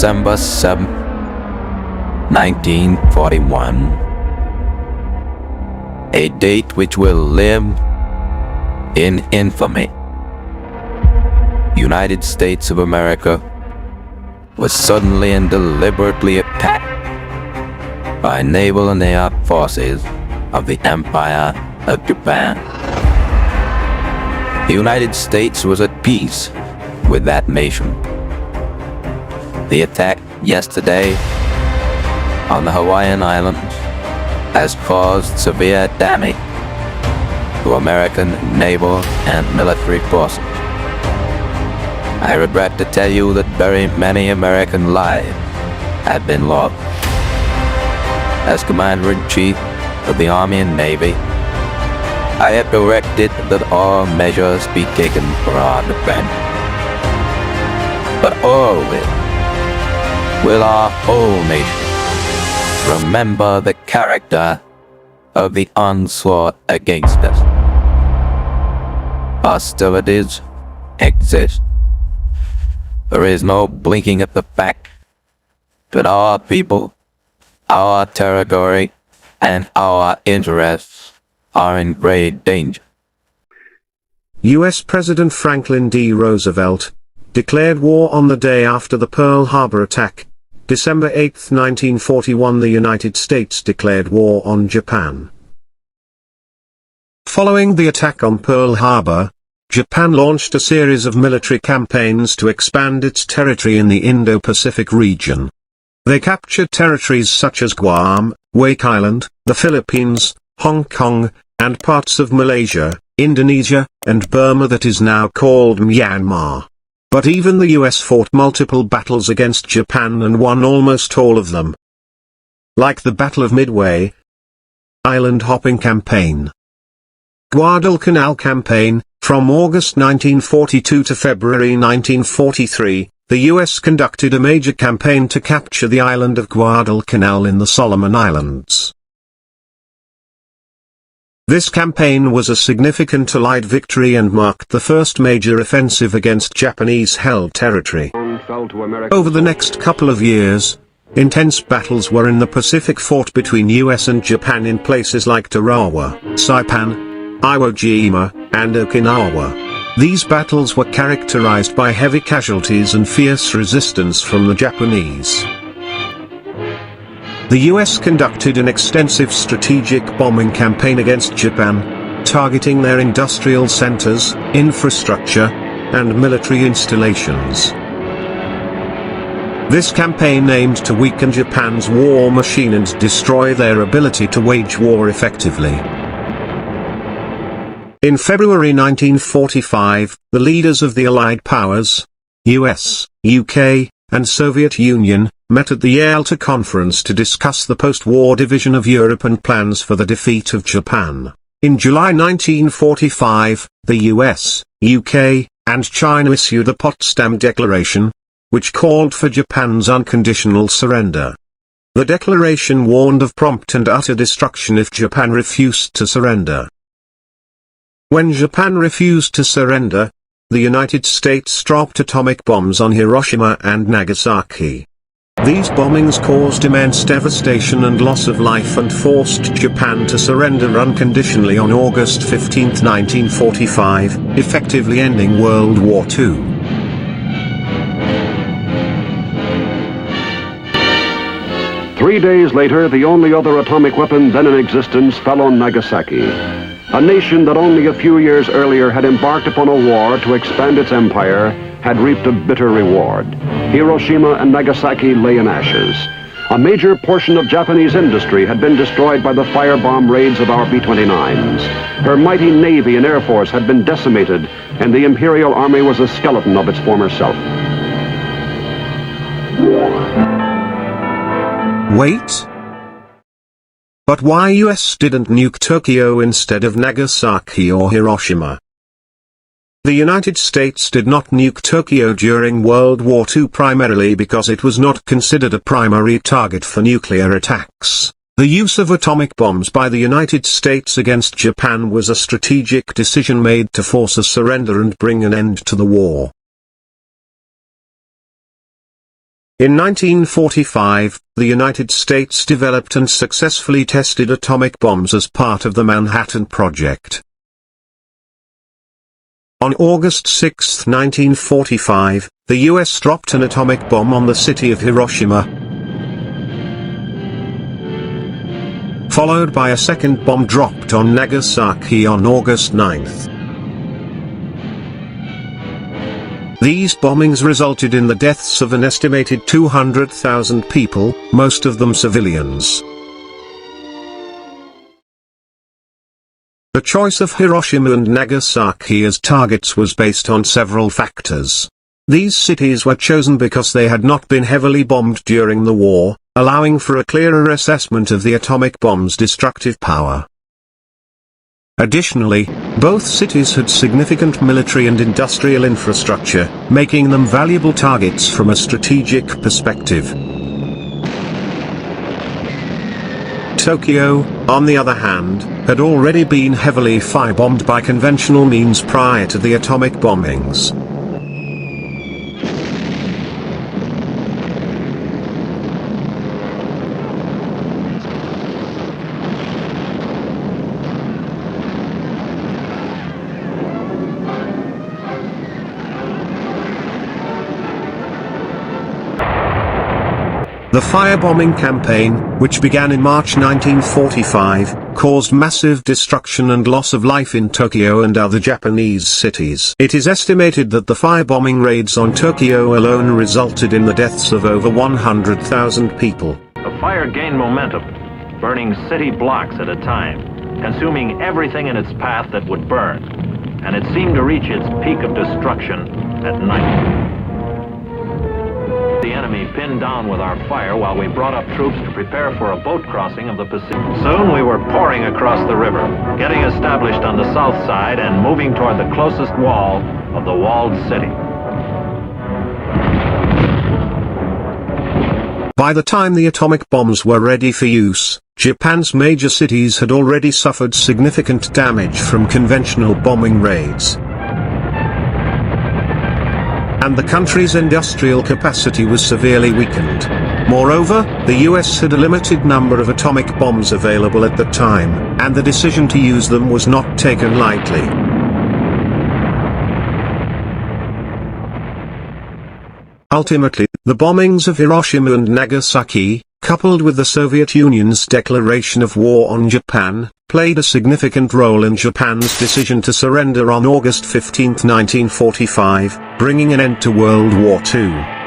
December 7, 1941. A date which will live in infamy. United States of America was suddenly and deliberately attacked by naval and air forces of the Empire of Japan. The United States was at peace with that nation. The attack yesterday on the Hawaiian Islands has caused severe damage to American naval and military forces. I regret to tell you that very many American lives have been lost. As Commander-in-Chief of the Army and Navy, I have directed that all measures be taken for our defense. But always will our whole nation remember the character of the onslaught against us. Hostilities exist. There is no blinking at the fact that our people, our territory, and our interests are in great danger. U.S. President Franklin D. Roosevelt declared war on the day after the Pearl Harbor attack. December 8, 1941, the United States declared war on Japan. Following the attack on Pearl Harbor, Japan launched a series of military campaigns to expand its territory in the Indo-Pacific region. They captured territories such as Guam, Wake Island, the Philippines, Hong Kong, and parts of Malaysia, Indonesia, and Burma that is now called Myanmar. But even the US fought multiple battles against Japan and won almost all of them. Like the Battle of Midway, Island Hopping Campaign, Guadalcanal Campaign. From August 1942 to February 1943, the US conducted a major campaign to capture the island of Guadalcanal in the Solomon Islands. This campaign was a significant Allied victory and marked the first major offensive against Japanese-held territory. Over the next couple of years, intense battles were in the Pacific fought between US and Japan in places like Tarawa, Saipan, Iwo Jima, and Okinawa. These battles were characterized by heavy casualties and fierce resistance from the Japanese. The US conducted an extensive strategic bombing campaign against Japan, targeting their industrial centers, infrastructure, and military installations. This campaign aimed to weaken Japan's war machine and destroy their ability to wage war effectively. In February 1945, the leaders of the Allied powers, US, UK, and Soviet Union, met at the Yalta Conference to discuss the post-war division of Europe and plans for the defeat of Japan. In July 1945, the US, UK, and China issued the Potsdam Declaration, which called for Japan's unconditional surrender. The declaration warned of prompt and utter destruction if Japan refused to surrender. When Japan refused to surrender, the United States dropped atomic bombs on Hiroshima and Nagasaki. These bombings caused immense devastation and loss of life and forced Japan to surrender unconditionally on August 15, 1945, effectively ending World War II. Three days later, the only other atomic weapon then in existence fell on Nagasaki, a nation that only a few years earlier had embarked upon a war to expand its empire, had reaped a bitter reward. Hiroshima and Nagasaki lay in ashes. A major portion of Japanese industry had been destroyed by the firebomb raids of our B-29s. Her mighty Navy and Air Force had been decimated, and the Imperial Army was a skeleton of its former self. Wait. But why US didn't nuke Tokyo instead of Nagasaki or Hiroshima? The United States did not nuke Tokyo during World War II primarily because it was not considered a primary target for nuclear attacks. The use of atomic bombs by the United States against Japan was a strategic decision made to force a surrender and bring an end to the war. In 1945, the United States developed and successfully tested atomic bombs as part of the Manhattan Project. On August 6, 1945, the US dropped an atomic bomb on the city of Hiroshima, followed by a second bomb dropped on Nagasaki on August 9. These bombings resulted in the deaths of an estimated 200,000 people, most of them civilians. The choice of Hiroshima and Nagasaki as targets was based on several factors. These cities were chosen because they had not been heavily bombed during the war, allowing for a clearer assessment of the atomic bomb's destructive power. Additionally, both cities had significant military and industrial infrastructure, making them valuable targets from a strategic perspective. Tokyo, on the other hand, had already been heavily firebombed by conventional means prior to the atomic bombings. The firebombing campaign, which began in March 1945, caused massive destruction and loss of life in Tokyo and other Japanese cities. It is estimated that the firebombing raids on Tokyo alone resulted in the deaths of over 100,000 people. The fire gained momentum, burning city blocks at a time, consuming everything in its path that would burn, and it seemed to reach its peak of destruction at night. The enemy pinned down with our fire while we brought up troops to prepare for a boat crossing of the Pacific. Soon we were pouring across the river, getting established on the south side and moving toward the closest wall of the walled city. By the time the atomic bombs were ready for use, Japan's major cities had already suffered significant damage from conventional bombing raids, and the country's industrial capacity was severely weakened. Moreover, the US had a limited number of atomic bombs available at the time, and the decision to use them was not taken lightly. Ultimately, the bombings of Hiroshima and Nagasaki, coupled with the Soviet Union's declaration of war on Japan, played a significant role in Japan's decision to surrender on August 15, 1945, bringing an end to World War II.